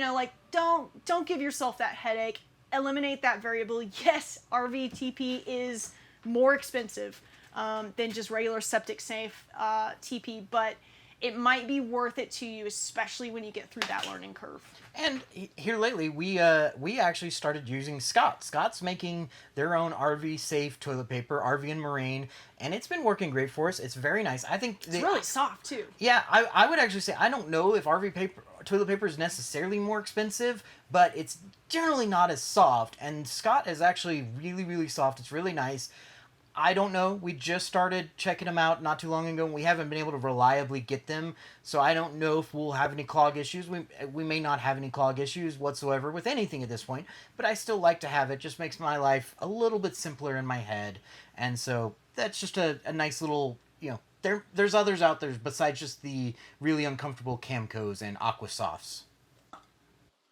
A: don't give yourself that headache. Eliminate that variable. Yes, RV TP is more expensive than just regular septic safe TP, but it might be worth it to you, especially when you get through that learning curve.
B: And here lately, we actually started using Scott. Scott's making their own RV safe toilet paper, RV and marine, and it's been working great for us. It's very nice. I think
A: it's really soft too.
B: Yeah, I would actually say, I don't know if toilet paper is necessarily more expensive, but it's generally not as soft. And Scott is actually really, really soft. It's really nice. I don't know. We just started checking them out not too long ago, and we haven't been able to reliably get them. So I don't know if we'll have any clog issues. We may not have any clog issues whatsoever with anything at this point, but I still like to have it. Just makes my life a little bit simpler in my head. And so that's just a nice little, there's others out there besides just the really uncomfortable Camcos and Aquasofts.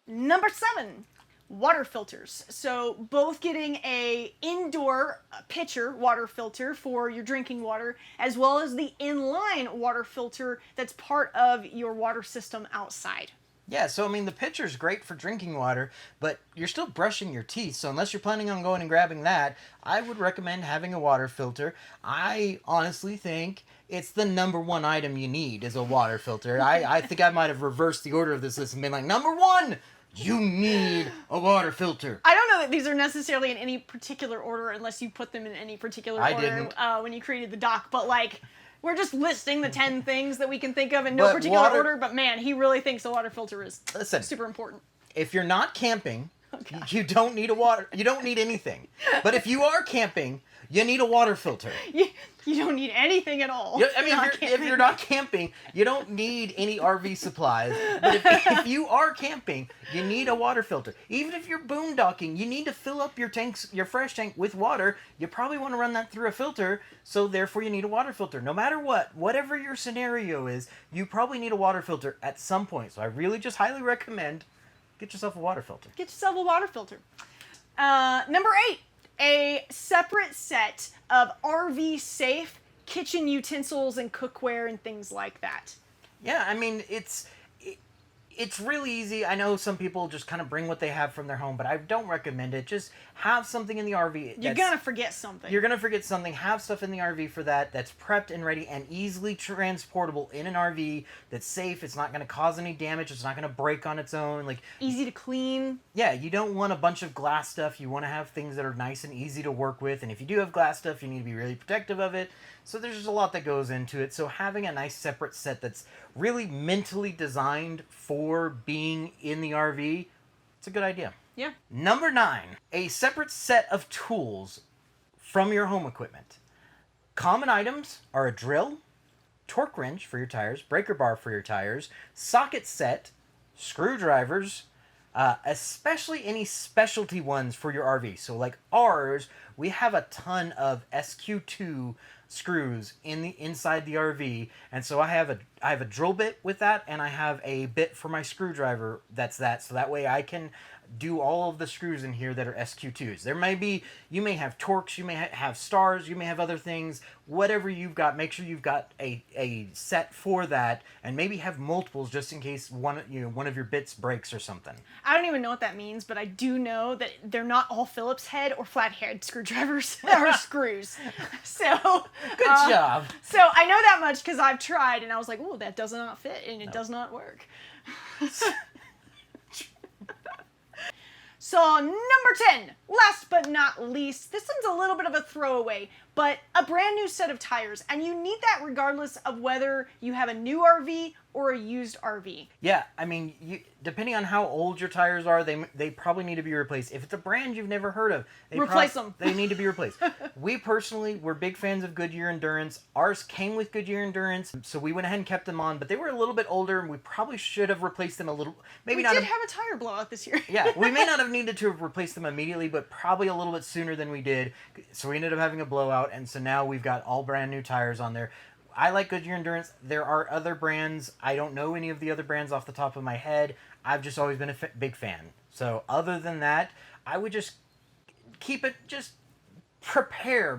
A: Number 7. water filters. So both getting a indoor pitcher water filter for your drinking water, as well as the inline water filter that's part of your water system outside.
B: Yeah, so I mean, the pitcher's great for drinking water, but you're still brushing your teeth. So unless you're planning on going and grabbing that, I would recommend having a water filter. I honestly think it's the number one item you need is a water filter. I think I might have reversed the order of this list and been like, number one, you need a water filter.
A: I don't know that these are necessarily in any particular order unless you put them in any particular order
B: didn't.
A: When you created the doc, but like, we're just listing the 10 things that we can think of in no
B: But
A: particular order, but man, he really thinks a water filter is super important.
B: If you're not camping, you don't need you don't need anything. But if you are camping, you need a water filter.
A: You don't need anything at all.
B: I mean, if you're not camping, you don't need any RV supplies. But if you are camping, you need a water filter. Even if you're boondocking, you need to fill up your fresh tank with water. You probably want to run that through a filter, so therefore you need a water filter. No matter whatever your scenario is, you probably need a water filter at some point. So I really just highly recommend get yourself a water filter.
A: Get yourself a water filter. Number 8. A separate set of RV safe kitchen utensils and cookware and things like that.
B: Yeah, I mean, it's really easy. I know some people just kind of bring what they have from their home, but I don't recommend it. Just have something in the RV.
A: You're going to forget something.
B: You're going to forget something. Have stuff in the RV for that's prepped and ready and easily transportable in an RV that's safe. It's not going to cause any damage. It's not going to break on its own. Like
A: easy to clean.
B: Yeah, you don't want a bunch of glass stuff. You want to have things that are nice and easy to work with. And if you do have glass stuff, you need to be really protective of it. So there's just a lot that goes into it. So having a nice separate set that's really mentally designed for being in the RV, it's a good idea.
A: Yeah.
B: Number 9, a separate set of tools from your home equipment. Common items are a drill, torque wrench for your tires, breaker bar for your tires, socket set, screwdrivers, especially any specialty ones for your RV. So like ours, we have a ton of SQ2 screws inside the RV, and so I have a drill bit with that, and I have a bit for my screwdriver so that way I can do all of the screws in here that are SQ2s. You may have Torx, you may have stars, you may have other things, whatever you've got, make sure you've got a set for that, and maybe have multiples just in case one of your bits breaks or something.
A: I don't even know what that means, but I do know that they're not all Phillips head or flathead screwdrivers or screws. So
B: good job.
A: So I know that much because I've tried, and I was like, "Oh, that does not fit, and it does not work." So number 10, last but not least, this one's a little bit of a throwaway, but a brand new set of tires, and you need that regardless of whether you have a new RV or a used RV.
B: Yeah, I mean, depending on how old your tires are, they probably need to be replaced. If it's a brand you've never heard of,
A: replace them.
B: They need to be replaced. We personally, we're big fans of Goodyear Endurance. Ours came with Goodyear Endurance, so we went ahead and kept them on, but they were a little bit older, and we probably should have replaced them a little.
A: We did have a tire blowout this year.
B: Yeah, we may not have needed to have replaced them immediately, but probably a little bit sooner than we did. So we ended up having a blowout, and so now we've got all brand new tires on there. I like Goodyear Endurance. There are other brands. I don't know any of the other brands off the top of my head. I've just always been a big fan. So other than that, I would just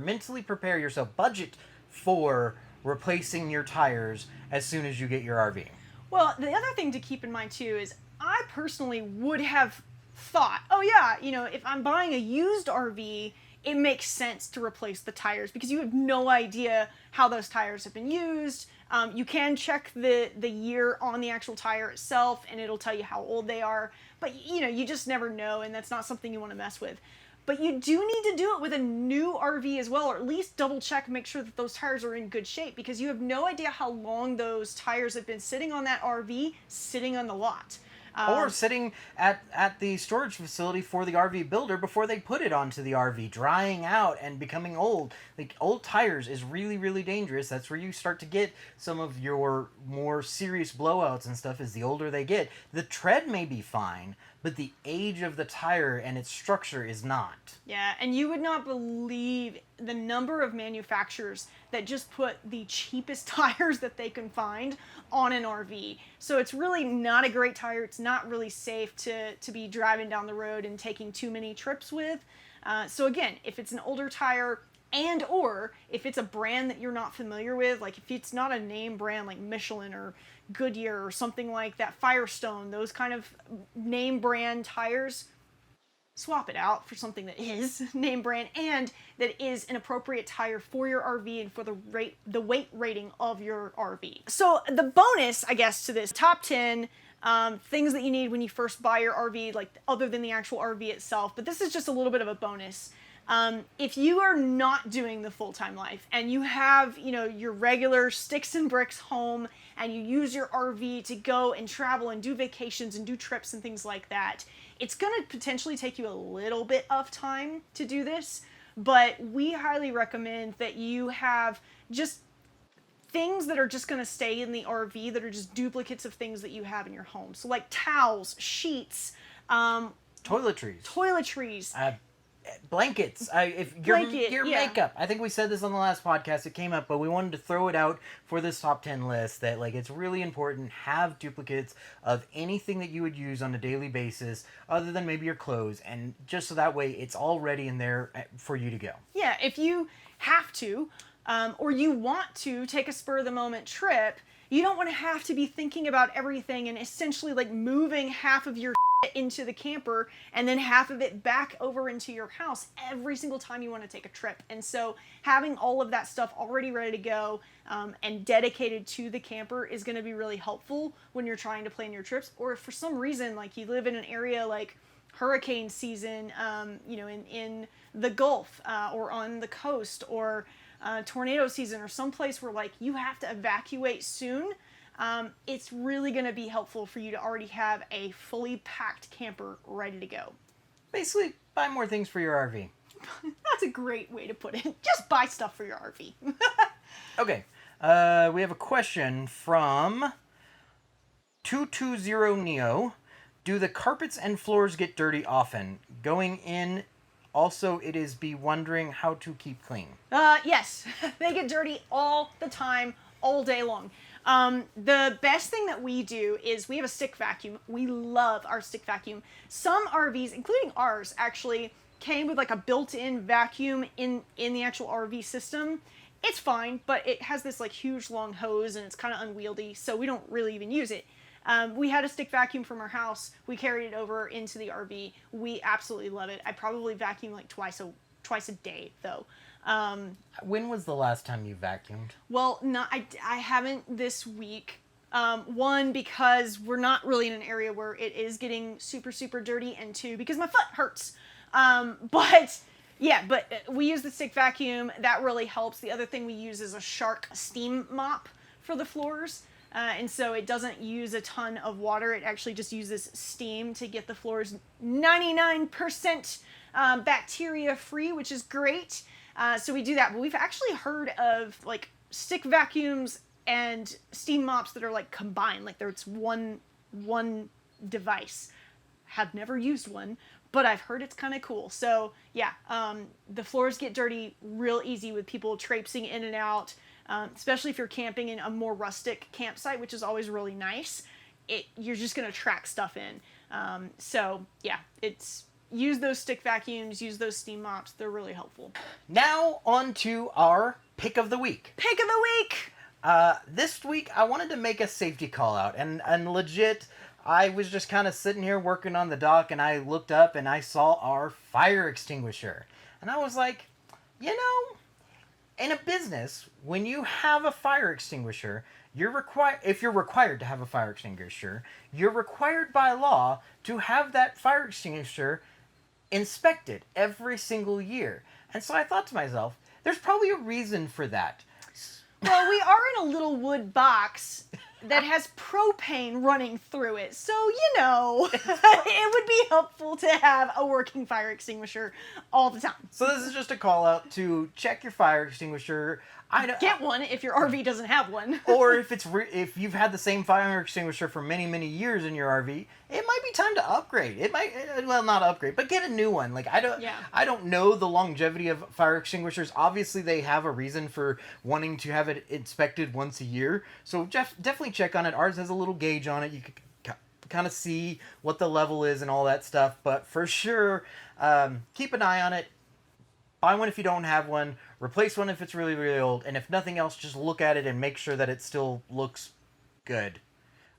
B: mentally prepare yourself. Budget for replacing your tires as soon as you get your RV.
A: Well, the other thing to keep in mind too is I personally would have thought, oh yeah, if I'm buying a used RV, it makes sense to replace the tires because you have no idea how those tires have been used. You can check the year on the actual tire itself, and it'll tell you how old they are. But, you just never know, and that's not something you want to mess with. But you do need to do it with a new RV as well, or at least double check and make sure that those tires are in good shape because you have no idea how long those tires have been sitting on that RV, sitting on the lot.
B: Or sitting at the storage facility for the RV builder before they put it onto the RV, drying out and becoming old. Like, old tires is really, really dangerous. That's where you start to get some of your more serious blowouts and stuff as the older they get. The tread may be fine, but the age of the tire and its structure is not.
A: Yeah, and you would not believe the number of manufacturers that just put the cheapest tires that they can find on an RV. So it's really not a great tire. It's not really safe to be driving down the road and taking too many trips with. So again, if it's an older tire, and or if it's a brand that you're not familiar with, like if it's not a name brand like Michelin or Goodyear or something like that, Firestone, those kind of name brand tires, swap it out for something that is name brand and that is an appropriate tire for your RV and for the weight rating of your RV. So the bonus, I guess, to this top 10 things that you need when you first buy your RV, like other than the actual RV itself, but this is just a little bit of a bonus. If you are not doing the full-time life and you have, your regular sticks and bricks home and you use your RV to go and travel and do vacations and do trips and things like that, it's going to potentially take you a little bit of time to do this, but we highly recommend that you have just things that are just going to stay in the RV that are just duplicates of things that you have in your home. So like towels, sheets, toiletries,
B: blankets. Your makeup. I think we said this on the last podcast. It came up, but we wanted to throw it out for this top 10 list that it's really important. Have duplicates of anything that you would use on a daily basis, other than maybe your clothes, and just so that way it's already in there for you to go.
A: Yeah, if you have to, or you want to take a spur of the moment trip, you don't want to have to be thinking about everything and essentially moving half of your into the camper and then half of it back over into your house every single time you want to take a trip. And so having all of that stuff already ready to go and dedicated to the camper is going to be really helpful when you're trying to plan your trips. Or if for some reason you live in an area like hurricane season, in the Gulf or on the coast, or tornado season, or someplace where you have to evacuate soon, it's really going to be helpful for you to already have a fully packed camper ready to go.
B: Basically, buy more things for your RV.
A: That's a great way to put it. Just buy stuff for your RV.
B: Okay. We have a question from 220neo. Do the carpets and floors get dirty often? Going in, also it is be wondering how to keep clean.
A: Yes. They get dirty all the time, all day long. The best thing that we do is we have a stick vacuum. We love our stick vacuum. Some RVs, including ours, actually came with a built-in vacuum in the actual RV system. It's fine, but it has this huge long hose and it's kind of unwieldy, so we don't really even use it. We had a stick vacuum from our house. We carried it over into the RV. We absolutely love it. I probably vacuum twice a day though.
B: When was the last time you vacuumed?
A: Well, no, I haven't this week. One, because we're not really in an area where it is getting super, super dirty, and two, because my foot hurts. But we use the stick vacuum. That really helps. The other thing we use is a Shark steam mop for the floors. And so it doesn't use a ton of water. It actually just uses steam to get the floors 99% bacteria free, which is great. So we do that, but we've actually heard of stick vacuums and steam mops that are combined, it's one device. Have never used one, but I've heard it's kind of cool. So yeah, the floors get dirty real easy with people traipsing in and out, especially if you're camping in a more rustic campsite, which is always really nice. You're just gonna track stuff in. So yeah, use those stick vacuums, use those steam mops. They're really helpful.
B: Now on to our pick of the week.
A: Pick of the week!
B: This week I wanted to make a safety call out, and legit, I was just kind of sitting here working on the dock and I looked up and I saw our fire extinguisher. And I was like, in a business, when you have a fire extinguisher, if you're required to have a fire extinguisher, you're required by law to have that fire extinguisher inspected every single year. And so I thought to myself, there's probably a reason for that.
A: Well, we are in a little wood box, that has propane running through it. So, it would be helpful to have a working fire extinguisher all the time.
B: So this is just a call out to check your fire extinguisher.
A: Get one if your RV doesn't have one.
B: Or if you've had the same fire extinguisher for many, many years in your RV, it might be time to upgrade. It might, well, not upgrade, but get a new one. Like I don't know the longevity of fire extinguishers. Obviously, they have a reason for wanting to have it inspected once a year. So definitely check on it. Ours has a little gauge on it. You can kind of see what the level is and all that stuff. But for sure, keep an eye on it. Buy one if you don't have one. Replace one if it's really, really old. And if nothing else, just look at it and make sure that it still looks good.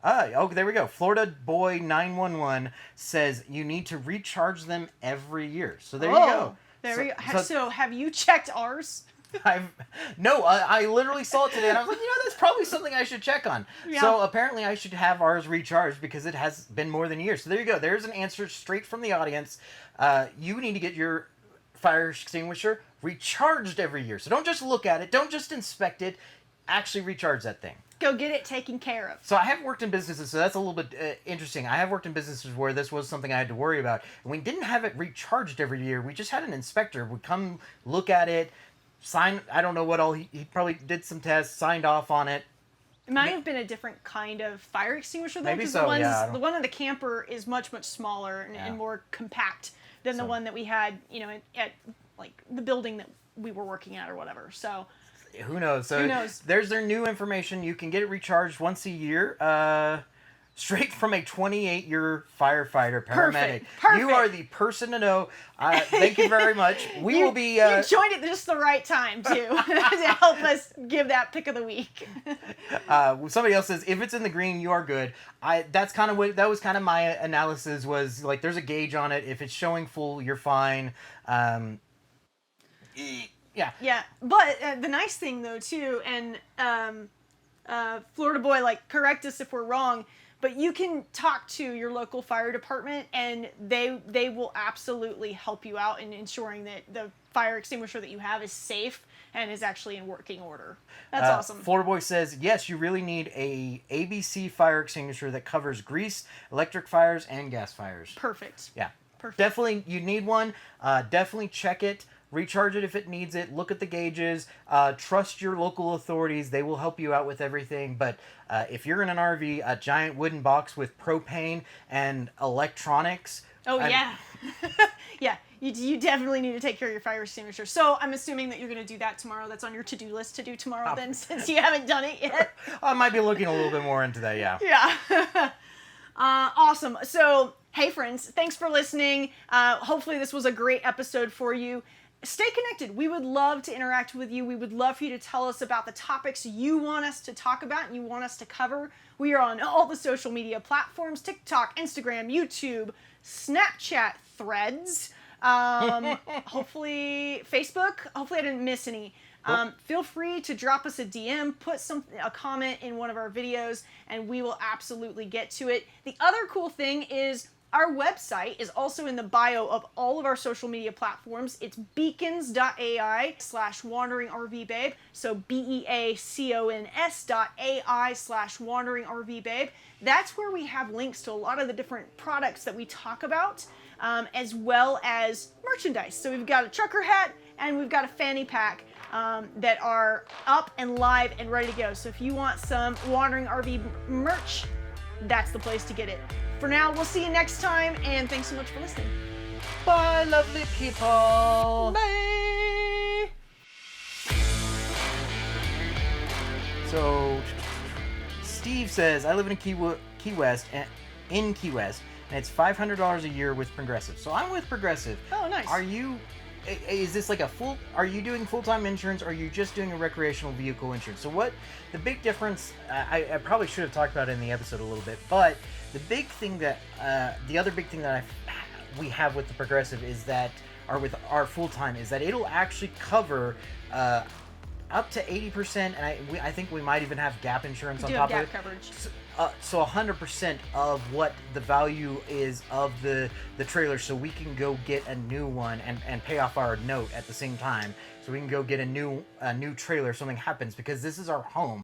B: There we go. Florida Boy 911 says you need to recharge them every year. So there you go.
A: There we go. So have you checked ours?
B: I literally saw it today and I was like, that's probably something I should check on. Yeah. So apparently I should have ours recharged because it has been more than a year. So there you go. There's an answer straight from the audience. You need to get your fire extinguisher recharged every year. So don't just look at it. Don't just inspect it. Actually recharge that thing.
A: Go get it taken care of.
B: So I have worked in businesses, so that's a little bit interesting. I have worked in businesses where this was something I had to worry about. And we didn't have it recharged every year. We just had an inspector would come look at it, sign, I don't know what all, he probably did some tests, signed off on it.
A: It might have been a different kind of fire extinguisher though.
B: Maybe so,
A: the one in the camper is much, much smaller and more compact than the one that we had, at like the building that we were working at or whatever. So
B: who knows? So there's their new information. You can get it recharged once a year. Straight from a 28-year firefighter, paramedic.
A: Perfect.
B: You are the person to know. Thank you very much. We will be...
A: you joined at just the right time, too, to help us give that pick of the week.
B: Somebody else says, if it's in the green, you are good. That was kind of my analysis was, like, there's a gauge on it. If it's showing full, you're fine. Yeah.
A: Yeah, but the nice thing, though, too, and Florida Boy, correct us if we're wrong, but you can talk to your local fire department, and they will absolutely help you out in ensuring that the fire extinguisher that you have is safe and is actually in working order. That's awesome.
B: Florida Boy says, yes, you really need a ABC fire extinguisher that covers grease, electric fires, and gas fires.
A: Perfect.
B: Yeah.
A: Perfect.
B: Definitely, you need one. Definitely check it. Recharge it if it needs it. Look at the gauges. Trust your local authorities. They will help you out with everything. But if you're in an RV, a giant wooden box with propane and electronics.
A: Yeah. Yeah, you definitely need to take care of your fire extinguisher. So I'm assuming that you're going to do that tomorrow. That's on your to-do list to do tomorrow then, since you haven't done it yet.
B: I might be looking a little bit more into that, yeah.
A: Yeah. Awesome. So, hey friends, thanks for listening. Hopefully this was a great episode for you. Stay connected. We would love to interact with you. We would love for you to tell us about the topics you want us to talk about and you want us to cover. We are on all the social media platforms, TikTok, Instagram, YouTube, Snapchat, Threads, hopefully Facebook. Hopefully I didn't miss any. Feel free to drop us a DM, put a comment in one of our videos, and we will absolutely get to it. The other cool thing is our website is also in the bio of all of our social media platforms. It's beacons.ai/wanderingrvbabe. So beacons.ai/wanderingrvbabe. That's where we have links to a lot of the different products that we talk about, as well as merchandise. So we've got a trucker hat and we've got a fanny pack that are up and live and ready to go. So if you want some Wandering RV merch, that's the place to get it. For now, we'll see you next time, and thanks so much for listening.
B: Bye, lovely people.
A: Bye.
B: So, Steve says, I live in Key West, and it's $500 a year with Progressive. So I'm with Progressive.
A: Oh, nice.
B: Is this like are you doing full-time insurance, or are you just doing a recreational vehicle insurance? So what, the big difference, I probably should have talked about it in the episode a little bit, but the other big thing that we have with the Progressive is that, or with our full-time, is that it'll actually cover up to 80%, and I think we might even have gap insurance on top of it.
A: Gap coverage.
B: So 100% of what the value is of the trailer, so we can go get a new one and pay off our note at the same time. So we can go get a new trailer if something happens, because this is our home.